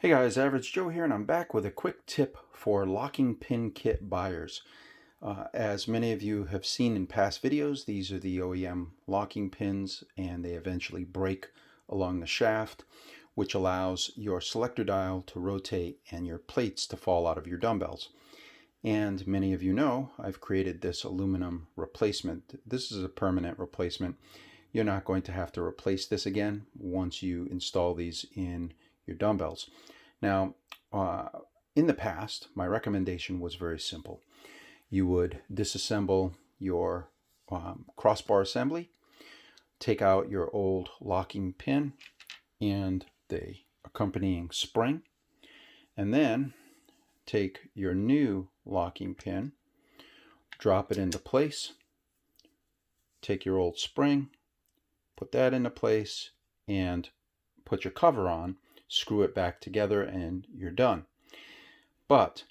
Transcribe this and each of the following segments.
Hey guys, Average Joe here, and I'm back with a quick tip for locking pin kit buyers. As many of you have seen in past videos, these are the OEM locking pins, and they eventually break along the shaft, which allows your selector dial to rotate and your plates to fall out of your dumbbells. And many of you know I've created this aluminum replacement. This is a permanent replacement. You're not going to have to replace this again once you install these in your dumbbells. Now, in the past, my recommendation was very simple. You would disassemble your crossbar assembly, take out your old locking pin and the accompanying spring, and then take your new locking pin, drop it into place, take your old spring, put that into place, and put your cover on, screw it back together, and you're done. But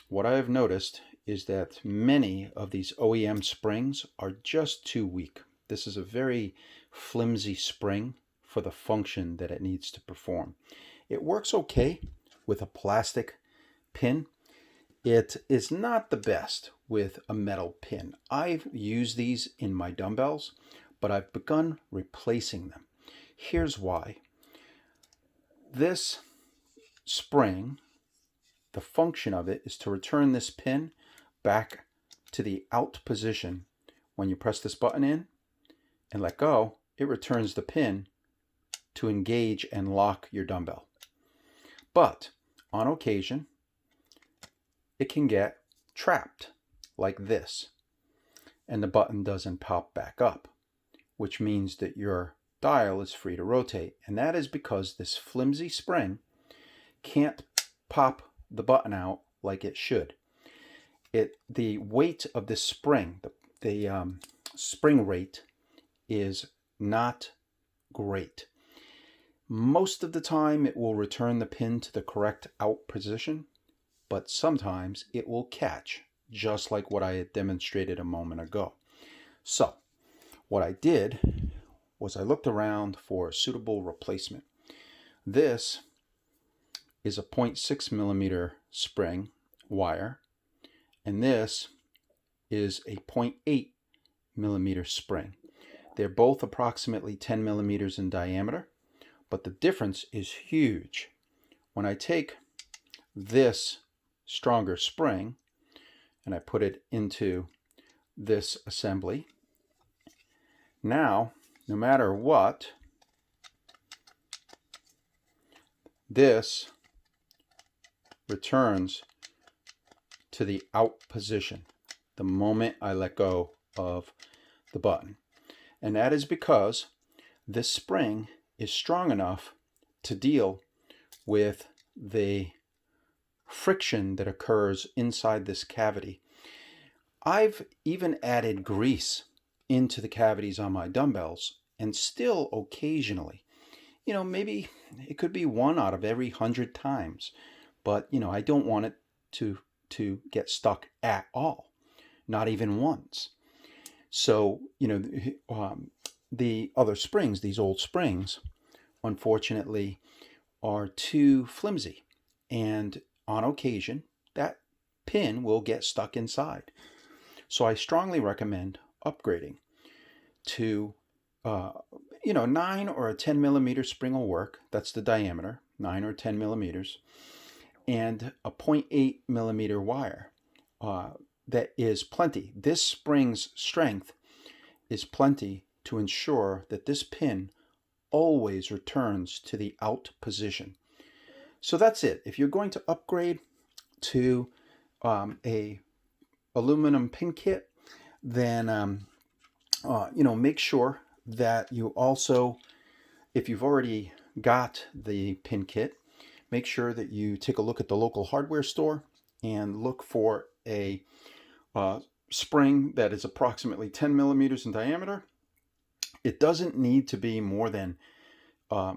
what I have noticed is that many of these OEM springs are just too weak. This is a very flimsy spring for the function that it needs to perform. It works okay with a plastic pin. It is not the best with a metal pin. I've used these in my dumbbells, but I've begun replacing them. Here's why. This spring, the function of it is to return this pin back to the out position. When you press this button in and let go, it returns the pin to engage and lock your dumbbell. But on occasion, it can get trapped like this, and the button doesn't pop back up, which means that your dial is free to rotate, and that is because this flimsy spring can't pop the button out like it should. The weight of this spring, the spring rate, is not great. Most of the time it will return the pin to the correct out position, but sometimes it will catch, just like what I had demonstrated a moment ago. So what I did was I looked around for a suitable replacement. This is a 0.6 millimeter spring wire, and this is a 0.8 millimeter spring. They're both approximately 10 millimeters in diameter, but the difference is huge. When I take this stronger spring and I put it into this assembly, now no matter what, this returns to the out position the moment I let go of the button. And that is because this spring is strong enough to deal with the friction that occurs inside this cavity. I've even added grease into the cavities on my dumbbells, and still occasionally, maybe it could be 1 out of every 100 times, but I don't want it to get stuck at all, not even once. So the other springs, these old springs, unfortunately are too flimsy, and on occasion that pin will get stuck inside. So I strongly recommend upgrading to 9 or a 10 millimeter spring will work. That's the diameter, 9 or 10 millimeters, and a 0.8 millimeter wire. That is plenty. This spring's strength is plenty to ensure that this pin always returns to the out position. So that's it. If you're going to upgrade to a aluminum pin kit, then make sure that you also, if you've already got the pin kit, make sure that you take a look at the local hardware store and look for a spring that is approximately 10 millimeters in diameter. It doesn't need to be more than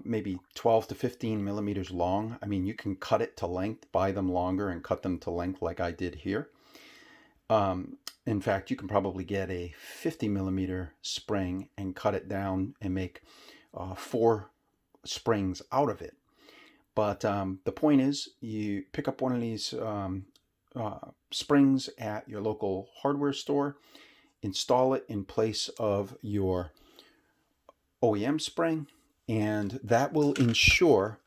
maybe 12 to 15 millimeters long. I mean, you can cut it to length, buy them longer and cut them to length like I did here. In fact, you can probably get a 50 millimeter spring and cut it down and make 4 springs out of it. But the point is, you pick up one of these springs at your local hardware store, install it in place of your OEM spring, and that will ensure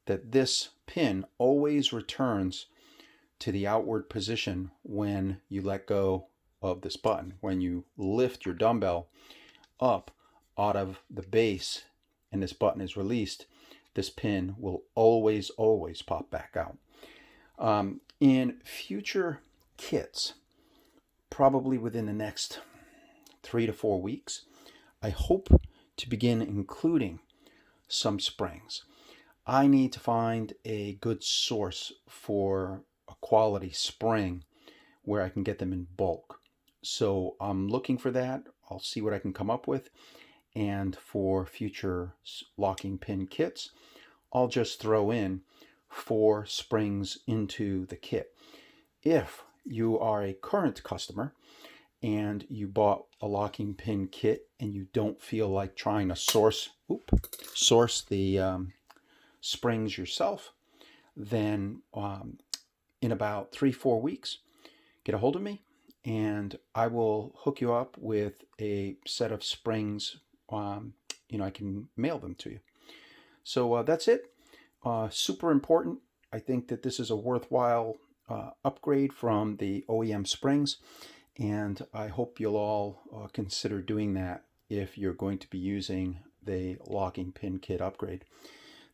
that this pin always returns to the outward position when you let go of this button. When you lift your dumbbell up out of the base and this button is released, this pin will always pop back out. In future kits, probably within the next 3 to 4 weeks, I hope to begin including some springs. I need to find a good source for a quality spring where I can get them in bulk. So I'm looking for that. I'll see what I can come up with. And for future locking pin kits, I'll just throw in 4 springs into the kit. If you are a current customer and you bought a locking pin kit and you don't feel like trying to source the springs yourself, then in about 3-4 weeks, get a hold of me and I will hook you up with a set of springs. I can mail them to you. So that's it. Super important. I think that this is a worthwhile upgrade from the OEM springs, and I hope you'll all consider doing that if you're going to be using the locking pin kit upgrade.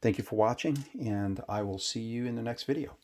Thank you for watching, and I will see you in the next video.